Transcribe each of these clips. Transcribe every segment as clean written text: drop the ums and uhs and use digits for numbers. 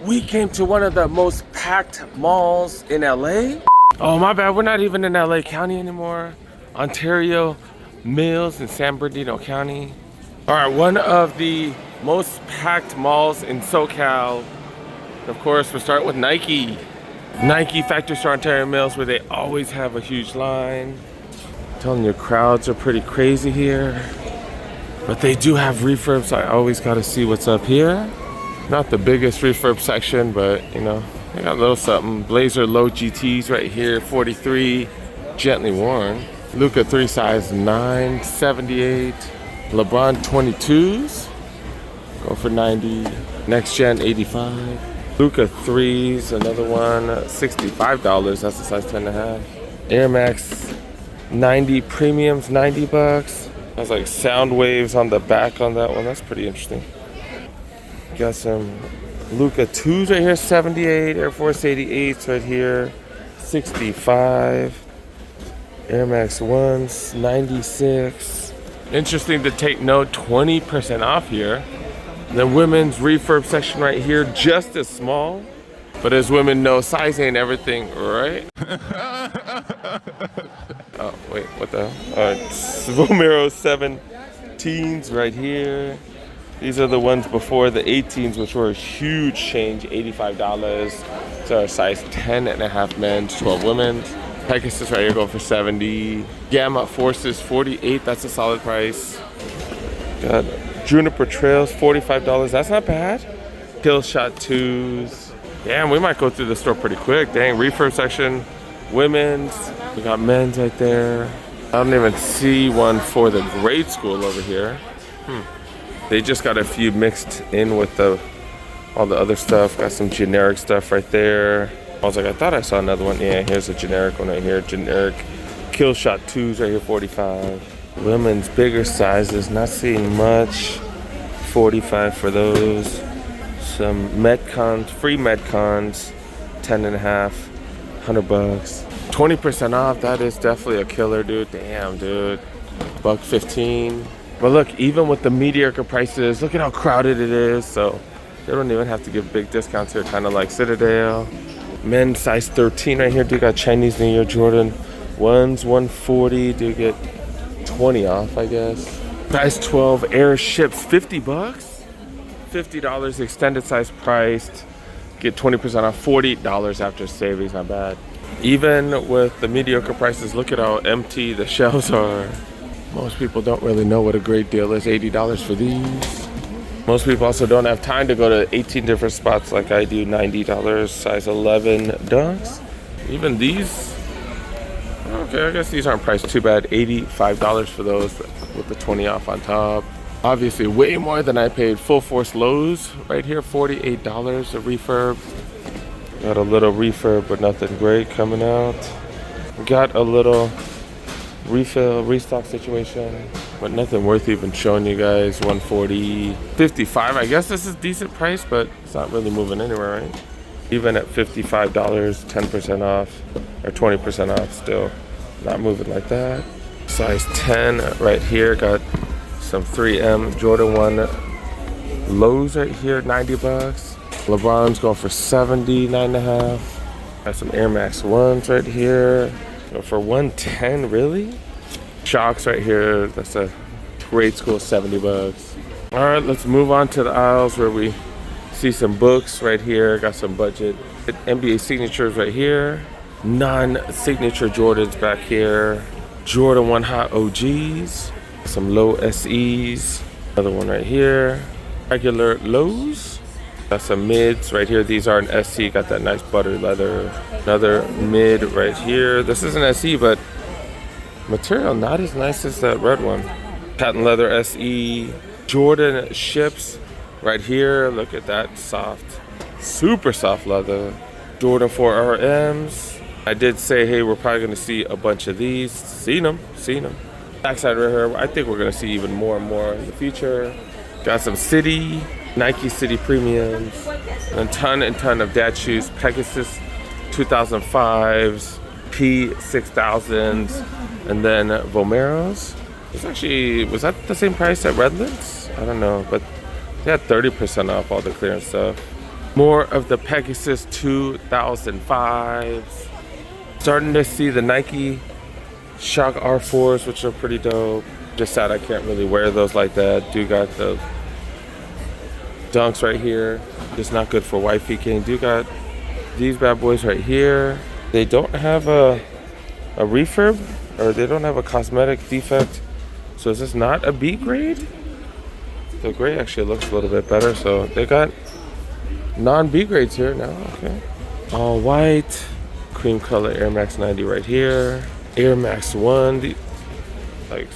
We came to one of the most packed malls in LA. Oh, my bad, we're not even in LA County anymore. Ontario, Mills, and San Bernardino County. All right, one of the most packed malls in SoCal. Of course, we'll start with Nike. Nike Factory Store Ontario Mills, where they always have a huge line. I'm telling you, crowds are pretty crazy here. But they do have refurbs, so I always gotta see what's up here. Not the biggest refurb section, but you know, they got a little something. Blazer low GTs right here, 43, gently worn. Luka 3 size 9, 78. LeBron 22s, go for 90. Next gen 85. Luka 3s, another one, $65. That's a size 10.5. Air Max 90 premiums, $90. Has like sound waves on the back on that one. That's pretty interesting. Got some Luka 2s right here, 78. Air Force 88s right here, 65. Air Max 1s, 96. Interesting to take note, 20% off here. The women's refurb section right here, just as small. But as women know, size ain't everything, right? Oh, wait, what the hell? Vomero 17s right here. These are the ones before the 18s, which were a huge change, $85. So our size 10.5 men's, 12 women's. Pegasus right here going for 70. Gamma Forces 48, that's a solid price. Got Juniper Trails, $45, that's not bad. Kill Shot 2s. Damn, we might go through the store pretty quick. Dang, refurb section, women's. We got men's right there. I don't even see one for the grade school over here. They just got a few mixed in with all the other stuff. Got some generic stuff right there. I was like, I thought I saw another one. Yeah, here's a generic one right here. Generic Kill Shot 2s right here, 45. Women's bigger sizes, not seeing much. 45 for those. Some Metcons, free Metcons, 10.5, $100. 20% off, that is definitely a killer, dude. Damn, dude. $1.15. But look, even with the mediocre prices, look at how crowded it is. So they don't even have to give big discounts here, kind of like Citadel. Men's size 13 right here. Do got Chinese New Year Jordan 1s, 140. Do get 20 off, I guess. Size 12 Air ships $50. $50 extended size priced. Get 20% off, $48 after savings, not bad. Even with the mediocre prices, look at how empty the shelves are. Most people don't really know what a great deal is. $80 for these. Most people also don't have time to go to 18 different spots like I do. $90, size 11 dunks. Even these, okay, I guess these aren't priced too bad. $85 for those with the 20 off on top. Obviously way more than I paid. Full Force lows right here, $48 a refurb. Got a little refurb but nothing great coming out. Got a little restock situation, but nothing worth even showing you guys. 140, 55. I guess this is decent price, but it's not really moving anywhere, right? Even at $55, 10% off or 20% off, still not moving like that. Size 10 right here. Got some 3M Jordan 1 lows right here, $90. LeBron's going for 70, 9.5. Got some Air Max 1s right here. For 110, really? Shocks right here, that's a grade school, $70. All right, let's move on to the aisles where we see some books right here. Got some budget NBA signatures right here. Non-signature Jordans back here. Jordan 1 Hot OGs. Some low SEs. Another one right here. Regular lows. Got some mids right here. These are an SE. Got that nice buttery leather. Another mid right here. This is an SE, but material not as nice as that red one. Patent leather SE. Jordan ships right here. Look at that soft, super soft leather. Jordan 4 RMs. I did say, hey, we're probably going to see a bunch of these. Seen them. Backside right here. I think we're going to see even more and more in the future. Got some City. Nike City Premiums, and a ton of dad shoes. Pegasus 2005s, P6000s, and then Vomeros. It's actually, was that the same price at Redlands? I don't know, but they had 30% off all the clearance stuff. More of the Pegasus 2005s. Starting to see the Nike Shock R4s, which are pretty dope. Just sad I can't really wear those like that. Do got the Dunks right here. Just not good for wifey king. Do got these bad boys right here. They don't have a refurb, or they don't have a cosmetic defect. So is this not a B grade? The gray actually looks a little bit better. So they got non-B grades here now. Okay. All white, cream color Air Max 90 right here. Air Max 1, like,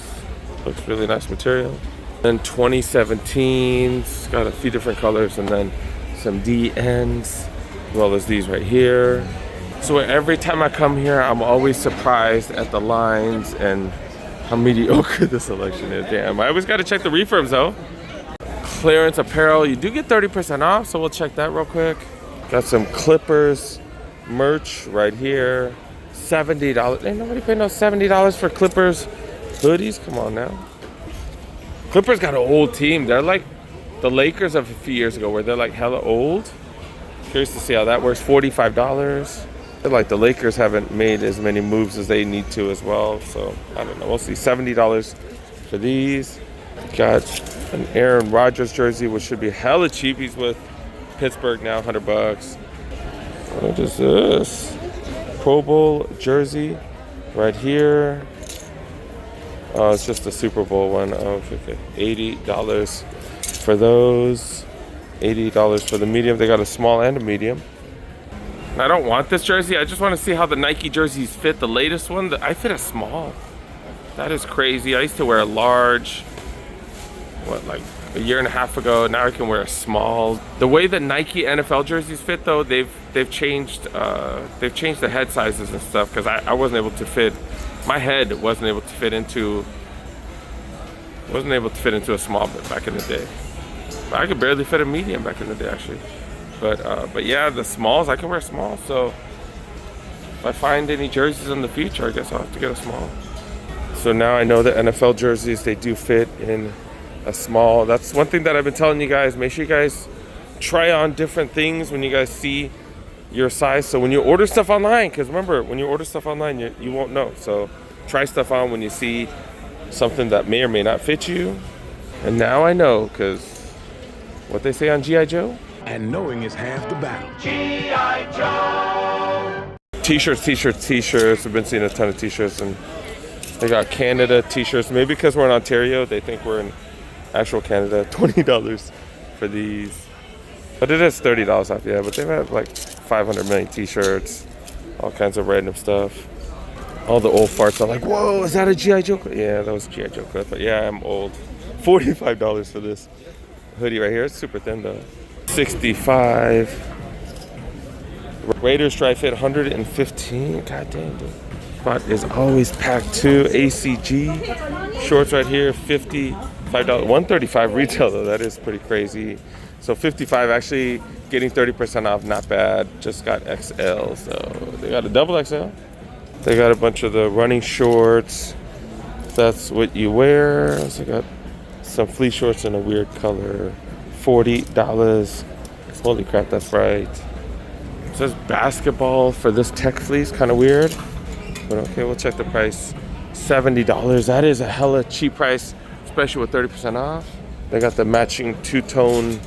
looks really nice material. Then 2017s, got a few different colors, and then some DNs, as well as these right here. So every time I come here, I'm always surprised at the lines and how mediocre the selection is. Damn, I always got to check the refurbs though. Clearance apparel, you do get 30% off, so we'll check that real quick. Got some Clippers merch right here. $70. Ain't nobody paying no $70 for Clippers hoodies. Come on now. Clippers got an old team. They're like the Lakers of a few years ago, where they're like hella old. Curious to see how that works. $45. They're like the Lakers haven't made as many moves as they need to as well. So I don't know. We'll see. $70 for these. Got an Aaron Rodgers jersey, which should be hella cheap. He's with Pittsburgh now, $100. What is this? Pro Bowl jersey right here. Oh, it's just a Super Bowl one. Oh, okay. $80 for those. $80 for the medium. They got a small and a medium. And I don't want this jersey. I just want to see how the Nike jerseys fit. The latest one, I fit a small. That is crazy. I used to wear a large, like a year and a half ago. Now I can wear a small. The way the Nike NFL jerseys fit though, they've changed the head sizes and stuff, because I wasn't able to fit. My head wasn't able to fit into a small bit back in the day. I could barely fit a medium back in the day actually. But yeah, the smalls, I can wear small. So if I find any jerseys in the future, I guess I'll have to get a small. So now I know the NFL jerseys, they do fit in a small. That's one thing that I've been telling you guys. Make sure you guys try on different things when you guys see your size. So when you order stuff online, because remember, when you order stuff online, you won't know. So try stuff on when you see something that may or may not fit you. And now I know, because what they say on G.I. Joe? And knowing is half the battle. G.I. Joe! T-shirts. We've been seeing a ton of t-shirts, and they got Canada t-shirts. Maybe because we're in Ontario, they think we're in actual Canada. $20 for these. But it is $30 off, yeah. But they've had like 500 million t-shirts, all kinds of random stuff. All the old farts are like, whoa, is that a G.I. Joe clip? Yeah, that was a G.I. Joe clip. But yeah, I'm old. $45 for this hoodie right here. It's super thin though. $65. Raiders dry fit, $115. God damn, dude. Spot is always packed too. ACG shorts right here, $55. $135 retail though. That is pretty crazy. So $55 actually getting 30% off, not bad. Just got XL, so they got a double XL. They got a bunch of the running shorts. That's what you wear. So got some fleece shorts in a weird color. $40. Holy crap, that's right. It says basketball for this tech fleece, kind of weird. But okay, we'll check the price. $70. That is a hella cheap price, especially with 30% off. They got the matching two-tone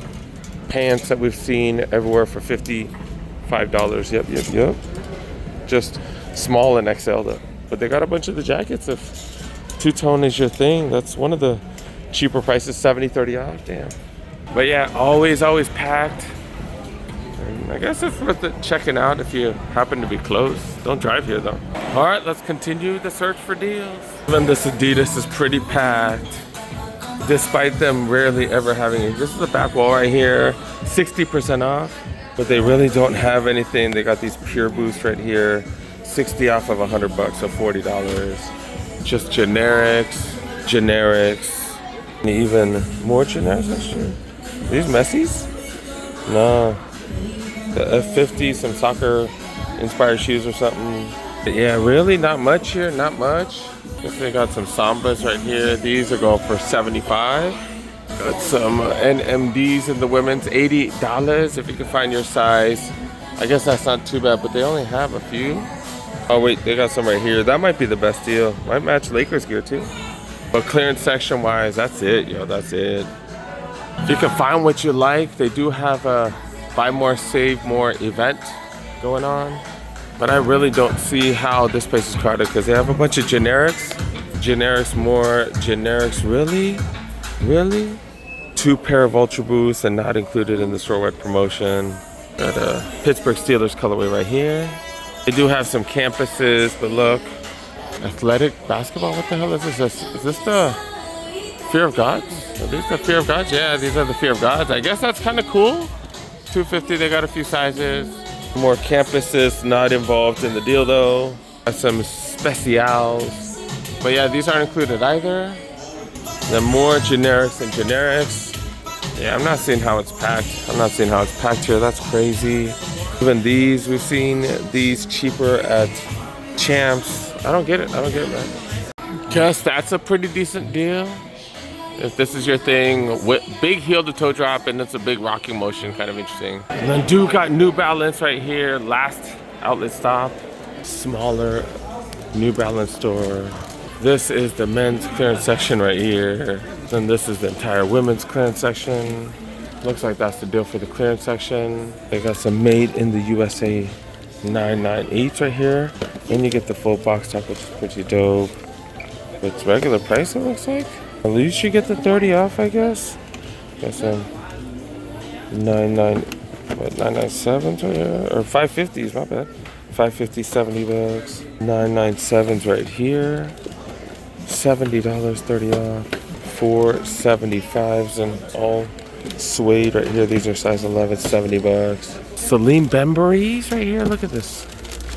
pants that we've seen everywhere for $55. Yep. Just small and XL though. But they got a bunch of the jackets. If two-tone is your thing, that's one of the cheaper prices, $70, $30 off. Damn. But yeah, always packed. And I guess it's worth it checking out if you happen to be close. Don't drive here though. All right, let's continue the search for deals. Even this Adidas is pretty packed, despite them rarely ever having it. This is the back wall right here, 60% off, but they really don't have anything. They got these Pure Boosts right here, 60 off of $100, so $40. Just generics, and even more generics. That's true. These Messies? No. The F50, some soccer inspired shoes or something. But yeah, really not much here, not much. Guess they got some Sambas right here. These are going for $75. Got some NMDs in the women's, $80 if you can find your size. I guess that's not too bad, but they only have a few. Oh wait, they got some right here. That might be the best deal. Might match Lakers gear too. But clearance section wise, that's it, yo, that's it. If you can find what you like, they do have a buy more, save more event going on. But I really don't see how this place is crowded because they have a bunch of generics. Generics, more generics, really? Really? 2 pair of Ultra Boosts and not included in the store-wide promotion. Got a Pittsburgh Steelers colorway right here. They do have some campuses, but look. Athletic basketball, what the hell is this? Is this the Fear of Gods? Are these the Fear of Gods? Yeah, these are the Fear of Gods. I guess that's kind of cool. $250, they got a few sizes. More campuses not involved in the deal though. Got some specials. But yeah, these aren't included either. Then more generics and generics. Yeah, I'm not seeing how it's packed. I'm not seeing how it's packed here. That's crazy. Even these, we've seen these cheaper at Champs. I don't get it. I don't get it, man. Guess that's a pretty decent deal. If this is your thing, with big heel to toe drop and it's a big rocking motion, kind of interesting. And then dude got New Balance right here, last outlet stop. Smaller New Balance store. This is the men's clearance section right here. Then this is the entire women's clearance section. Looks like that's the deal for the clearance section. They got some made in the USA 998 right here. And you get the full box top, which is pretty dope. It's regular price, it looks like. At least you get the 30 off, I guess. Got some 997s right here, or 550s, my bad. 550, 70 bucks. 997s right here. $70, 30 off. 475s and all suede right here. These are size 11, 70 bucks. Celine Bembury's right here. Look at this.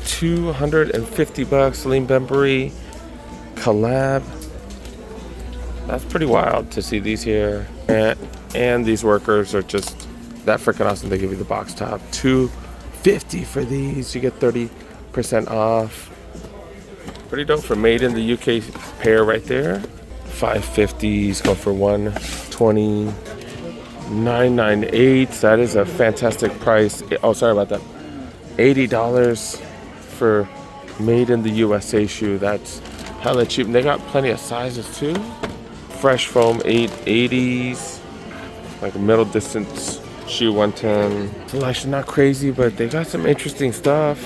250 bucks. Celine Bembury collab. That's pretty wild to see these here. And these workers are just that freaking awesome. They give you the box top. $250 for these. You get 30% off. Pretty dope for made in the UK pair right there. 550s go for 120. 998. That is a fantastic price. Oh, sorry about that. $80 for made in the USA shoe. That's hella cheap. And they got plenty of sizes too. Fresh foam 880s, like a middle distance shoe 110. Selection not crazy, but they got some interesting stuff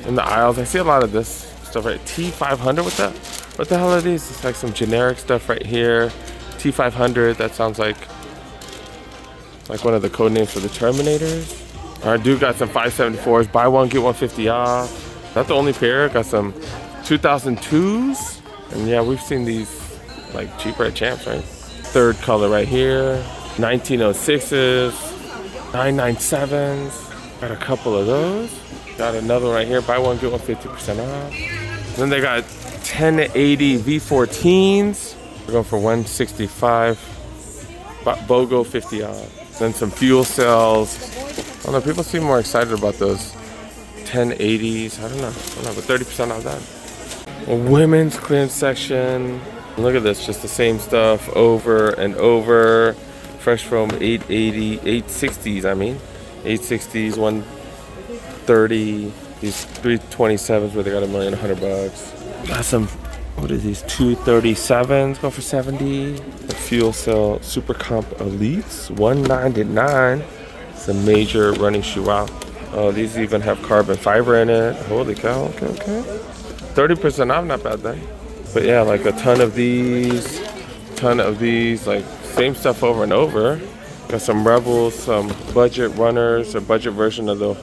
in the aisles. I see a lot of this stuff right. T500, what the hell are these? It's like some generic stuff right here. T500, that sounds like one of the code names for the Terminators. Our dude got some 574s. Buy one, get 150 off. That's the only pair. Got some 2002s. And yeah, we've seen these like cheaper at Champs, right? Third color right here. 1906s. 997s. Got a couple of those. Got another one right here. Buy one, get one 50% off. Then they got 1080 V14s. We're going for 165. BOGO 50 off. Then some fuel cells. I don't know, people seem more excited about those 1080s. I don't know, but 30% off that. A women's clearance section. Look at this, just the same stuff over and over. Fresh foam 880, 860s, I mean. 860s, 130. These 327s where they got $1,100,000. Got some, what are these, 237s, go for 70. The fuel cell Super Comp Elites, 199. It's a major running shoe. Wow. Oh, these even have carbon fiber in it. Holy cow, okay. 30% off, not bad then. But yeah, like a ton of these, like same stuff over and over. Got some Rebels, some budget runners, or budget version of the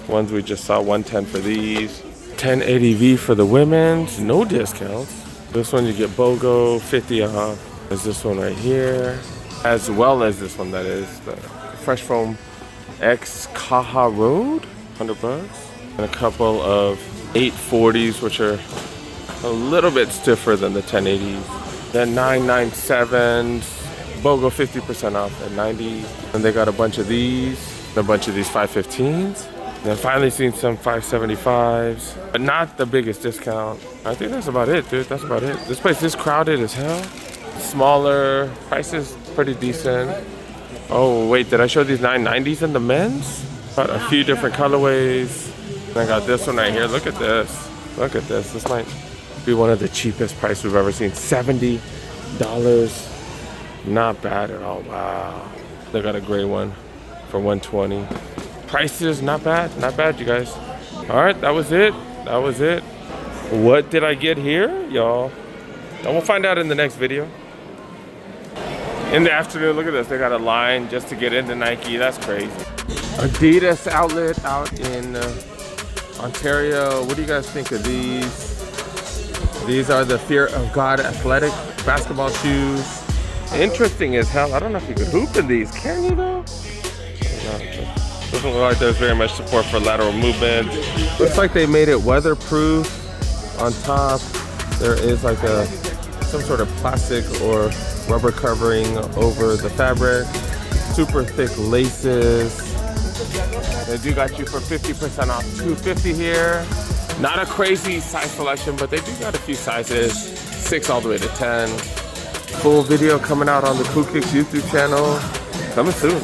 ones we just saw, 110 for these. 1080V for the women's, no discounts. This one you get BOGO, 50 off. There's this one right here, as well as this one that is the Fresh Foam X Kaha Road, $100. And a couple of 840s, which are a little bit stiffer than the 1080s. Then 997s, BOGO 50% off at 90. And they got a bunch of these, and a bunch of these 515s. And then finally seen some 575s, but not the biggest discount. I think that's about it, dude. That's about it. This place is crowded as hell. smaller. Price is pretty decent. Oh wait, did I show these 990s in the men's? Got a few different colorways. And I got this one right here. Look at this. Look at this. This might be one of the cheapest price we've ever seen. $70. Not bad at all. Wow. They got a gray one for $120. Prices not bad. Not bad, you guys. All right, that was it. That was it. What did I get here, y'all? And we'll find out in the next video. In the afternoon, look at this. They got a line just to get into Nike. That's crazy. Adidas outlet out in Ontario. What do you guys think of these? These are the Fear of God athletic basketball shoes. Interesting as hell. I don't know if you could hoop in these. Can you though? Doesn't look like there's very much support for lateral movement. Looks like they made it weatherproof. On top, there is like some sort of plastic or rubber covering over the fabric. Super thick laces. They do got you for 50% off. $250 here. Not a crazy size selection, but they do got a few sizes. 6 all the way to 10. Full video coming out on the Cool Kicks YouTube channel. Coming soon.